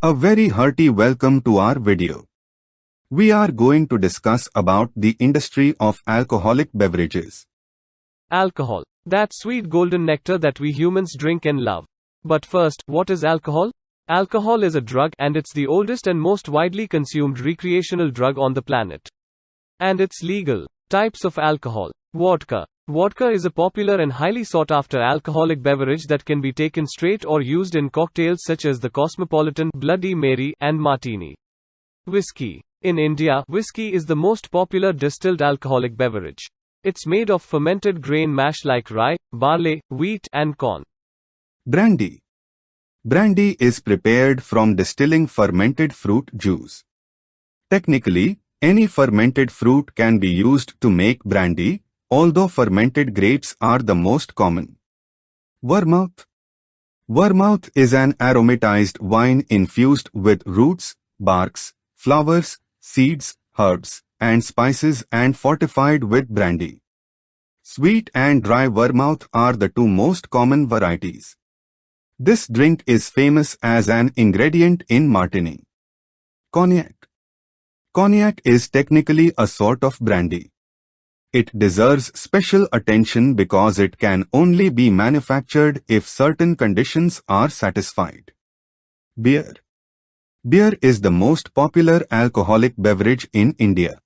A very hearty welcome to our video. We are going to discuss about the industry of alcoholic beverages. Alcohol. That sweet golden nectar that we humans drink and love. But first, what is alcohol? Alcohol is a drug and it's the oldest and most widely consumed recreational drug on the planet. And it's legal. Types of alcohol. Vodka. Vodka is a popular and highly sought after alcoholic beverage that can be taken straight or used in cocktails such as the Cosmopolitan, Bloody Mary, and Martini. Whiskey. In India, whiskey is the most popular distilled alcoholic beverage. It's made of fermented grain mash like rye, barley, wheat, and corn. Brandy. Brandy is prepared from distilling fermented fruit juice. Technically, any fermented fruit can be used to make brandy, although fermented grapes are the most common. Vermouth. Vermouth is an aromatized wine infused with roots, barks, flowers, seeds, herbs, and spices and fortified with brandy. Sweet and dry vermouth are the two most common varieties. This drink is famous as an ingredient in martini. Cognac. Cognac is technically a sort of brandy. It deserves special attention because it can only be manufactured if certain conditions are satisfied. Beer. Beer is the most popular alcoholic beverage in India.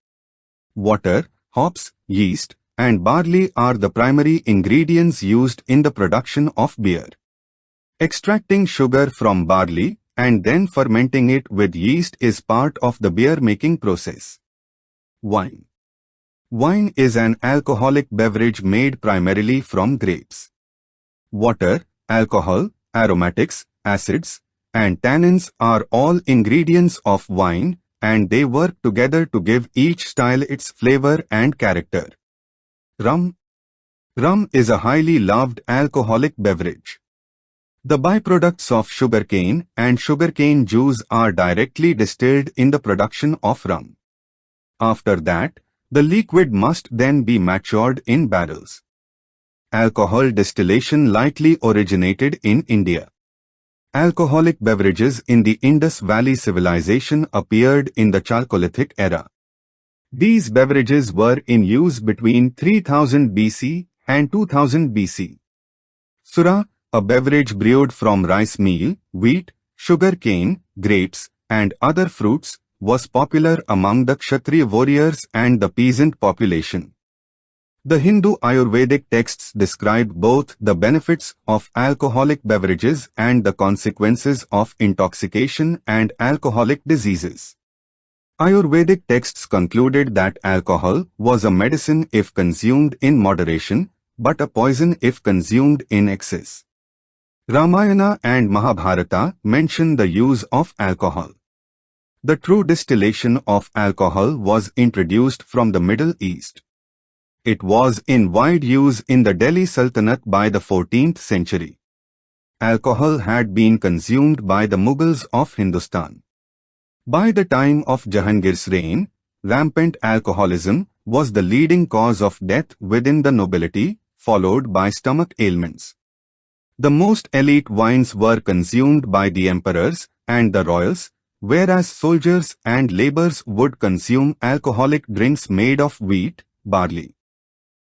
Water, hops, yeast, and barley are the primary ingredients used in the production of beer. Extracting sugar from barley and then fermenting it with yeast is part of the beer making process. Wine. Wine is an alcoholic beverage made primarily from grapes. Water, alcohol, aromatics, acids, and tannins are all ingredients of wine, and they work together to give each style its flavor and character. Rum. Rum is a highly loved alcoholic beverage. The byproducts of sugarcane and sugarcane juice are directly distilled in the production of rum. After that, the liquid must then be matured in barrels. Alcohol distillation likely originated in India. Alcoholic beverages in the Indus Valley Civilization appeared in the Chalcolithic era. These beverages were in use between 3000 BC and 2000 BC. Sura, a beverage brewed from rice meal, wheat, sugar cane, grapes, and other fruits, was popular among the Kshatriya warriors and the peasant population. The Hindu Ayurvedic texts describe both the benefits of alcoholic beverages and the consequences of intoxication and alcoholic diseases. Ayurvedic texts concluded that alcohol was a medicine if consumed in moderation, but a poison if consumed in excess. Ramayana and Mahabharata mention the use of alcohol. The true distillation of alcohol was introduced from the Middle East. It was in wide use in the Delhi Sultanate by the 14th century. Alcohol had been consumed by the Mughals of Hindustan. By the time of Jahangir's reign, rampant alcoholism was the leading cause of death within the nobility, followed by stomach ailments. The most elite wines were consumed by the emperors and the royals, whereas soldiers and laborers would consume alcoholic drinks made of wheat, barley.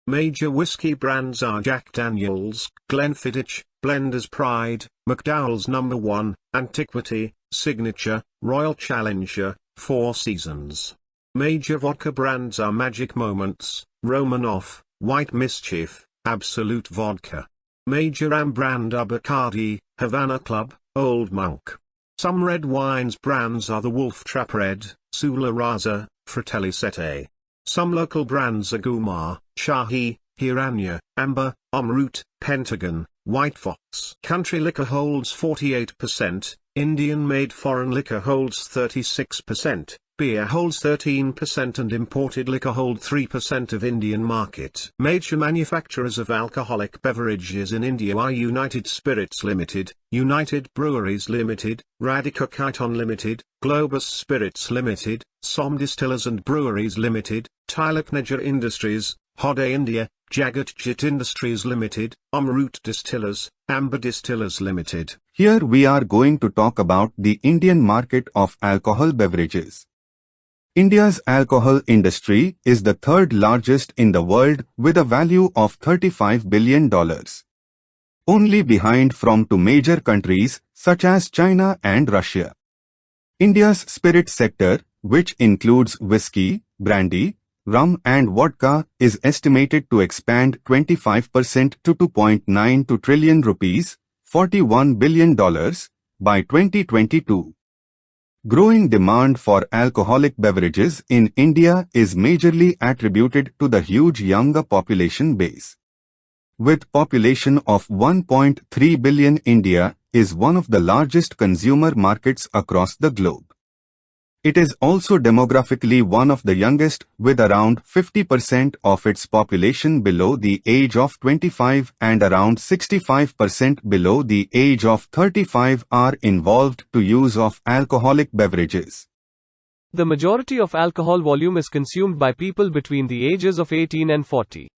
Major whiskey brands are Jack Daniel's, Glenfiddich, Blender's Pride, McDowell's No. 1, Antiquity, Signature, Royal Challenger, Four Seasons. Major vodka brands are Magic Moments, Romanoff, White Mischief, Absolute Vodka. Major AM brand are Bacardi, Havana Club, Old Monk. Some red wines brands are the Wolf Trap Red, Sula Raza, Fratelli Sette. Some local brands are Gumar, Shahi, Hiranya, Amber, Amrut, Pentagon, White Fox. Country liquor holds 48%, Indian-made foreign liquor holds 36%, beer holds 13% and imported liquor hold 3% of Indian market. Major manufacturers of alcoholic beverages in India are United Spirits Limited, United Breweries Limited, Radhika Khaitan Limited, Globus Spirits Limited, Som Distillers and Breweries Limited, Tilak Niger Industries, Hode India, Jagatjit Industries Limited, Amrut Distillers, Amber Distillers Limited. Here we are going to talk about the Indian market of alcohol beverages. India's alcohol industry is the third largest in the world with a value of $35 billion. Only behind from two major countries such as China and Russia. India's spirit sector, which includes whiskey, brandy, rum and vodka, is estimated to expand 25% to 2.92 trillion rupees, $41 billion, by 2022. Growing demand for alcoholic beverages in India is majorly attributed to the huge younger population base. With population of 1.3 billion, India is one of the largest consumer markets across the globe. It is also demographically one of the youngest, with around 50% of its population below the age of 25 and around 65% below the age of 35 are involved to use of alcoholic beverages. The majority of alcohol volume is consumed by people between the ages of 18 and 40.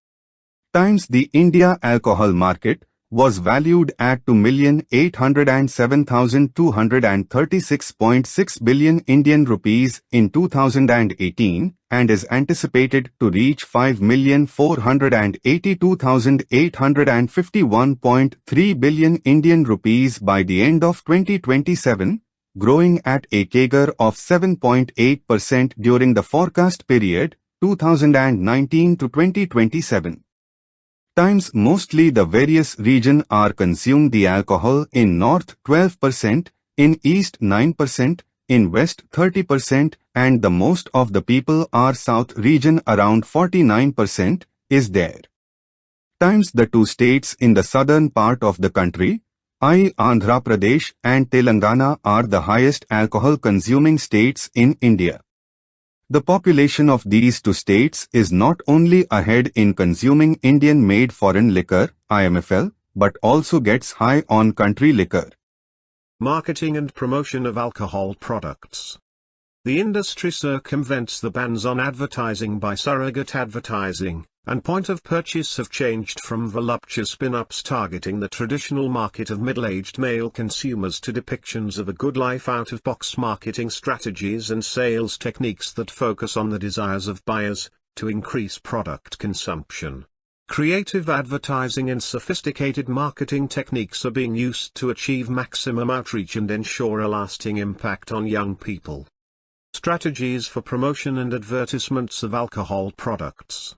Times the India alcohol market was valued at 2,807,236.6 billion Indian rupees in 2018 and is anticipated to reach 5,482,851.3 billion Indian rupees by the end of 2027, growing at a CAGR of 7.8% during the forecast period 2019 to 2027. Times mostly the various region are consumed the alcohol in North 12%, in East 9%, in West 30% and the most of the people are South region around 49% is there. Times the two states in the southern part of the country, i.e. Andhra Pradesh and Telangana are the highest alcohol consuming states in India. The population of these two states is not only ahead in consuming Indian-made foreign liquor, IMFL, but also gets high on country liquor. Marketing and promotion of alcohol products. The industry circumvents the bans on advertising by surrogate advertising, and point of purchase have changed from voluptuous pin-ups targeting the traditional market of middle-aged male consumers to depictions of a good life out-of-box marketing strategies and sales techniques that focus on the desires of buyers, to increase product consumption. Creative advertising and sophisticated marketing techniques are being used to achieve maximum outreach and ensure a lasting impact on young people. Strategies for promotion and advertisements of alcohol products.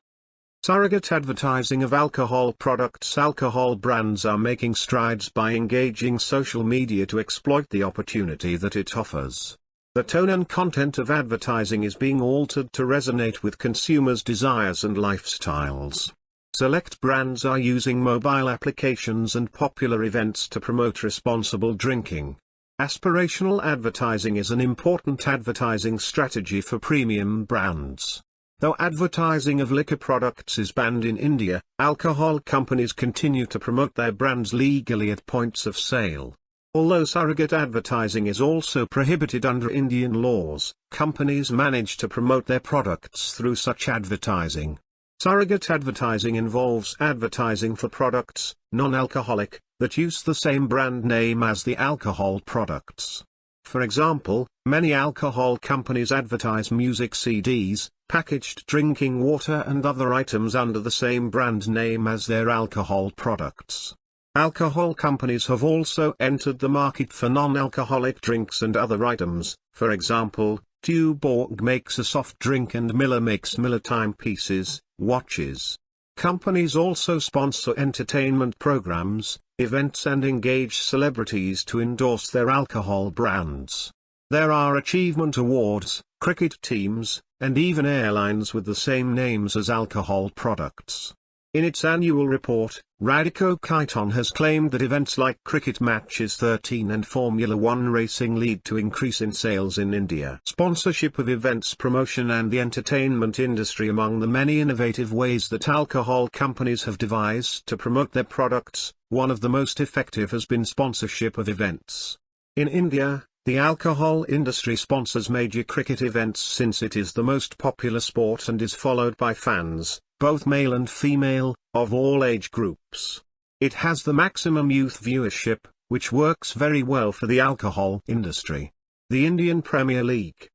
Surrogate advertising of alcohol products. Alcohol brands are making strides by engaging social media to exploit the opportunity that it offers. The tone and content of advertising is being altered to resonate with consumers' desires and lifestyles. Select brands are using mobile applications and popular events to promote responsible drinking. Aspirational advertising is an important advertising strategy for premium brands. Though advertising of liquor products is banned in India, alcohol companies continue to promote their brands legally at points of sale. Although surrogate advertising is also prohibited under Indian laws, companies manage to promote their products through such advertising. Surrogate advertising involves advertising for products, non-alcoholic, that use the same brand name as the alcohol products. For example, many alcohol companies advertise music CDs, packaged drinking water and other items under the same brand name as their alcohol products. Alcohol companies have also entered the market for non-alcoholic drinks and other items. For example, Tuborg makes a soft drink and Miller makes Miller timepieces, watches. Companies also sponsor entertainment programs, events and engage celebrities to endorse their alcohol brands. There are achievement awards, cricket teams, and even airlines with the same names as alcohol products. In its annual report, Radico Khaitan has claimed that events like cricket matches 13 and Formula One racing lead to increase in sales in India. Sponsorship of events, promotion and the entertainment industry. Among the many innovative ways that alcohol companies have devised to promote their products, one of the most effective has been sponsorship of events. In India, the alcohol industry sponsors major cricket events since it is the most popular sport and is followed by fans, both male and female, of all age groups. It has the maximum youth viewership, which works very well for the alcohol industry. The Indian Premier League,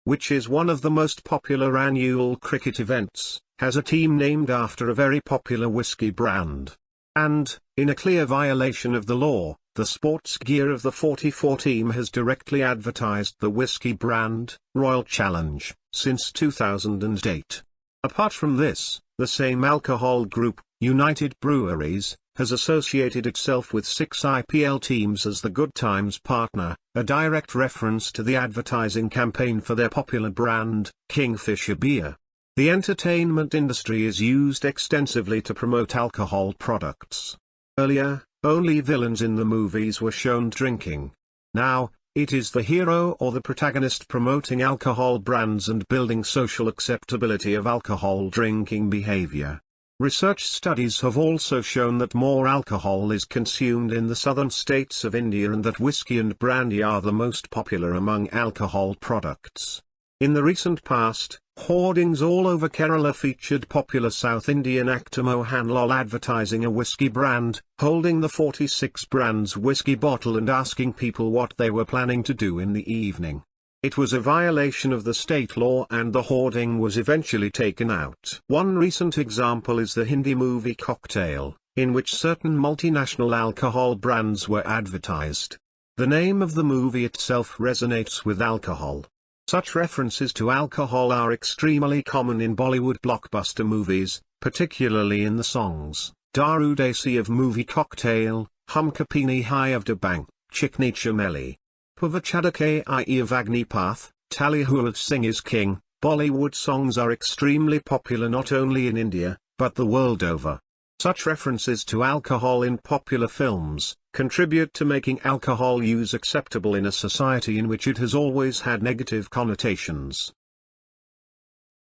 which is one of the most popular annual cricket events, has a team named after a very popular whiskey brand. And, in a clear violation of the law, the sports gear of the 44 team has directly advertised the whiskey brand, Royal Challenge, since 2008. Apart from this, the same alcohol group, United Breweries, has associated itself with 6 IPL teams as the Good Times partner, a direct reference to the advertising campaign for their popular brand, Kingfisher beer. The entertainment industry is used extensively to promote alcohol products. Earlier, only villains in the movies were shown drinking. Now, it is the hero or the protagonist promoting alcohol brands and building social acceptability of alcohol drinking behavior. Research studies have also shown that more alcohol is consumed in the southern states of India and that whiskey and brandy are the most popular among alcohol products. In the recent past, hoardings all over Kerala featured popular South Indian actor Mohanlal advertising a whiskey brand, holding the 46 brand's whiskey bottle and asking people what they were planning to do in the evening. It was a violation of the state law and the hoarding was eventually taken out. One recent example is the Hindi movie Cocktail, in which certain multinational alcohol brands were advertised. The name of the movie itself resonates with alcohol. Such references to alcohol are extremely common in Bollywood blockbuster movies, particularly in the songs, Daru Desi of movie Cocktail, Hum Kapini Hai of Dabang, Chikni Chameli, Pavachadake Ie of Agnipath, Talihu of Sing is King. Bollywood songs are extremely popular not only in India, but the world over. Such references to alcohol in popular films contribute to making alcohol use acceptable in a society in which it has always had negative connotations.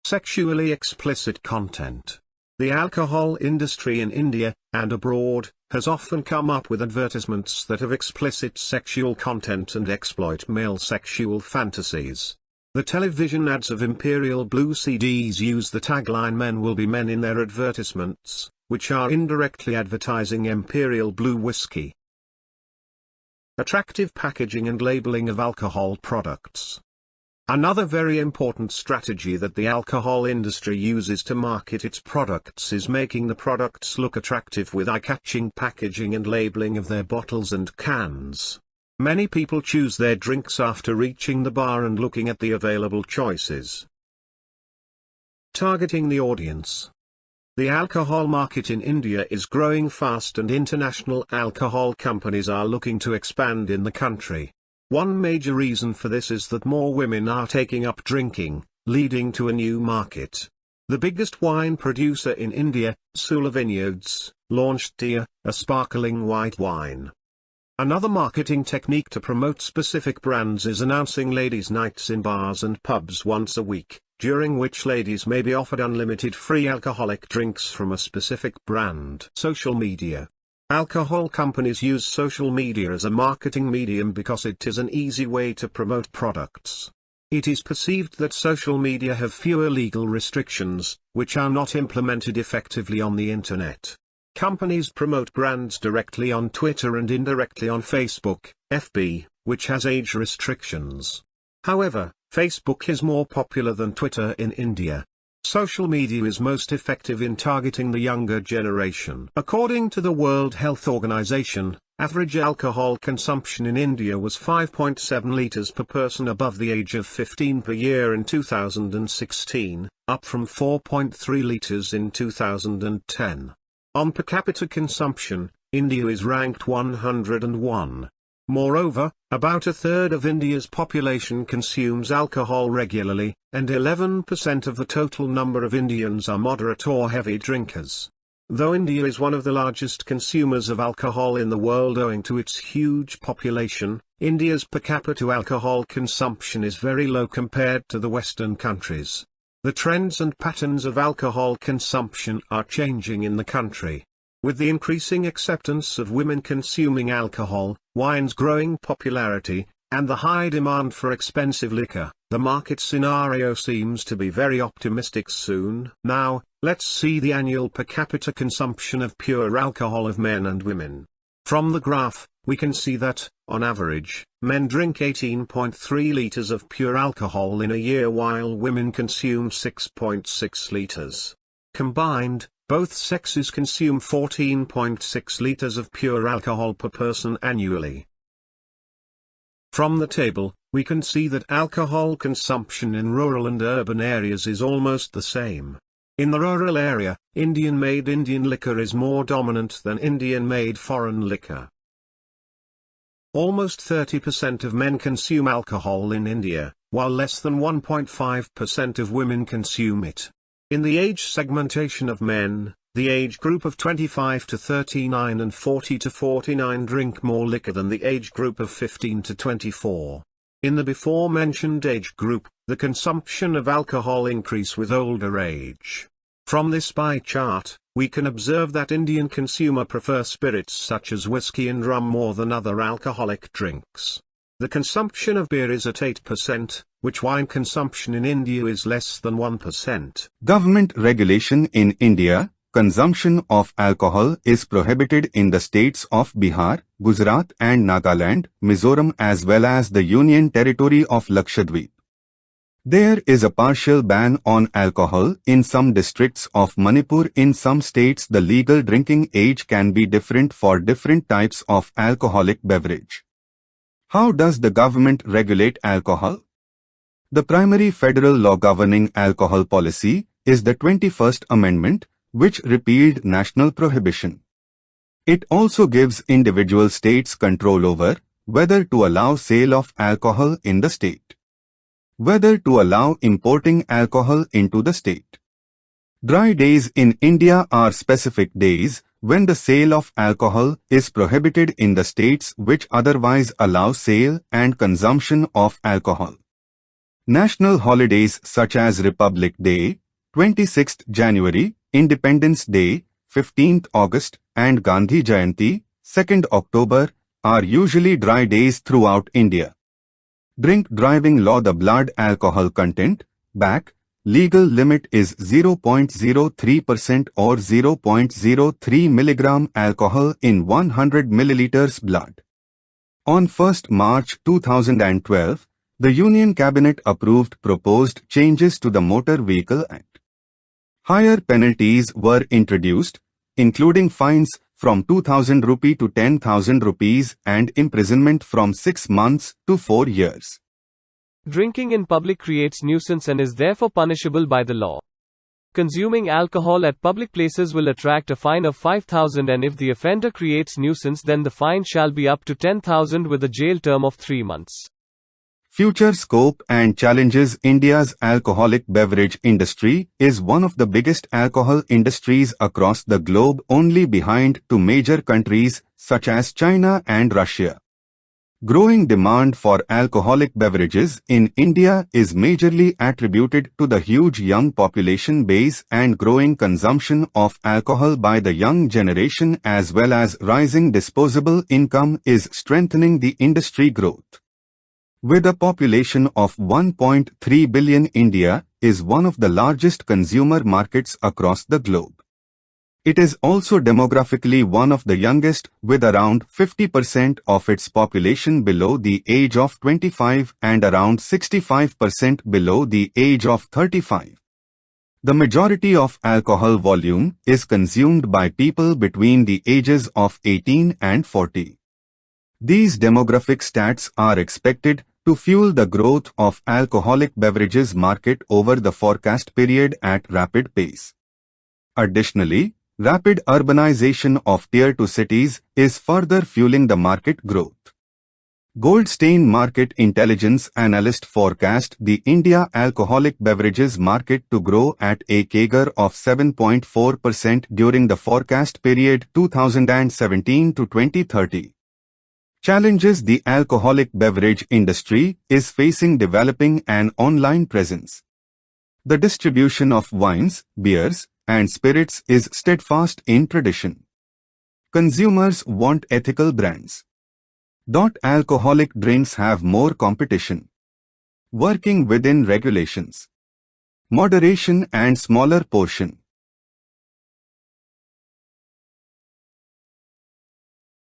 Sexually explicit content. The alcohol industry in India, and abroad, has often come up with advertisements that have explicit sexual content and exploit male sexual fantasies. The television ads of Imperial Blue CDs use the tagline "Men will be men" in their advertisements, which are indirectly advertising Imperial Blue whiskey. Attractive packaging and labeling of alcohol products. Another very important strategy that the alcohol industry uses to market its products is making the products look attractive with eye-catching packaging and labeling of their bottles and cans. Many people choose their drinks after reaching the bar and looking at the available choices. Targeting the audience. The alcohol market in India is growing fast and international alcohol companies are looking to expand in the country. One major reason for this is that more women are taking up drinking, leading to a new market. The biggest wine producer in India, Sula Vineyards, launched Dia, a sparkling white wine. Another marketing technique to promote specific brands is announcing ladies' nights in bars and pubs once a week, during which ladies may be offered unlimited free alcoholic drinks from a specific brand. Social media. Alcohol companies use social media as a marketing medium because it is an easy way to promote products. It is perceived that social media have fewer legal restrictions, which are not implemented effectively on the internet. Companies promote brands directly on Twitter and indirectly on Facebook, FB, which has age restrictions. However, Facebook is more popular than Twitter in India. Social media is most effective in targeting the younger generation. According to the World Health Organization, average alcohol consumption in India was 5.7 liters per person above the age of 15 per year in 2016, up from 4.3 liters in 2010. On per capita consumption, India is ranked 101. Moreover, about a third of India's population consumes alcohol regularly, and 11% of the total number of Indians are moderate or heavy drinkers. Though India is one of the largest consumers of alcohol in the world owing to its huge population, India's per capita alcohol consumption is very low compared to the Western countries. The trends and patterns of alcohol consumption are changing in the country. With the increasing acceptance of women consuming alcohol, wine's growing popularity, and the high demand for expensive liquor, the market scenario seems to be very optimistic soon. Now, let's see the annual per capita consumption of pure alcohol of men and women. From the graph, we can see that, on average, men drink 18.3 liters of pure alcohol in a year while women consume 6.6 liters. Combined, both sexes consume 14.6 liters of pure alcohol per person annually. From the table, we can see that alcohol consumption in rural and urban areas is almost the same. In the rural area, Indian-made Indian liquor is more dominant than Indian-made foreign liquor. Almost 30% of men consume alcohol in India, while less than 1.5% of women consume it. In the age segmentation of men, the age group of 25 to 39 and 40 to 49 drink more liquor than the age group of 15 to 24. In the before-mentioned age group, the consumption of alcohol increase with older age. From this pie chart, we can observe that Indian consumer prefer spirits such as whiskey and rum more than other alcoholic drinks. The consumption of beer is at 8%, which wine consumption in India is less than 1%. Government regulation in India. Consumption of alcohol is prohibited in the states of Bihar, Gujarat and Nagaland, Mizoram as well as the Union Territory of Lakshadweep. There is a partial ban on alcohol in some districts of Manipur. In some states the legal drinking age can be different for different types of alcoholic beverage. How does the government regulate alcohol? The primary federal law governing alcohol policy is the 21st Amendment, which repealed national prohibition. It also gives individual states control over whether to allow sale of alcohol in the state, whether to allow importing alcohol into the state. Dry days in India are specific days when the sale of alcohol is prohibited in the states which otherwise allow sale and consumption of alcohol. National holidays such as Republic Day, 26th January, Independence Day, 15th August, and Gandhi Jayanti, 2nd October, are usually dry days throughout India. Drink driving law. The blood alcohol content, BAC, legal limit is 0.03% or 0.03 mg alcohol in 100 milliliters blood. On 1st March 2012, the Union Cabinet approved proposed changes to the Motor Vehicle Act. Higher penalties were introduced, including fines from 2,000 rupee to 10,000 rupees and imprisonment from 6 months to 4 years. Drinking in public creates nuisance and is therefore punishable by the law. Consuming alcohol at public places will attract a fine of 5,000, and if the offender creates nuisance then the fine shall be up to 10,000 with a jail term of 3 months. Future scope and challenges. India's alcoholic beverage industry is one of the biggest alcohol industries across the globe, only behind two major countries such as China and Russia. Growing demand for alcoholic beverages in India is majorly attributed to the huge young population base and growing consumption of alcohol by the young generation, as well as rising disposable income is strengthening the industry growth. With a population of 1.3 billion, India is one of the largest consumer markets across the globe. It is also demographically one of the youngest, with around 50% of its population below the age of 25 and around 65% below the age of 35. The majority of alcohol volume is consumed by people between the ages of 18 and 40. These demographic stats are expected to fuel the growth of alcoholic beverages market over the forecast period at rapid pace. Additionally, rapid urbanization of Tier 2 cities is further fueling the market growth. Goldstein Market Intelligence analyst forecast the India alcoholic beverages market to grow at a CAGR of 7.4% during the forecast period 2017 to 2030. Challenges. The alcoholic beverage industry is facing developing an online presence. The distribution of wines, beers, and spirits is steadfast in tradition. Consumers want ethical brands. Alcoholic drinks have more competition. Working within regulations. Moderation and smaller portion.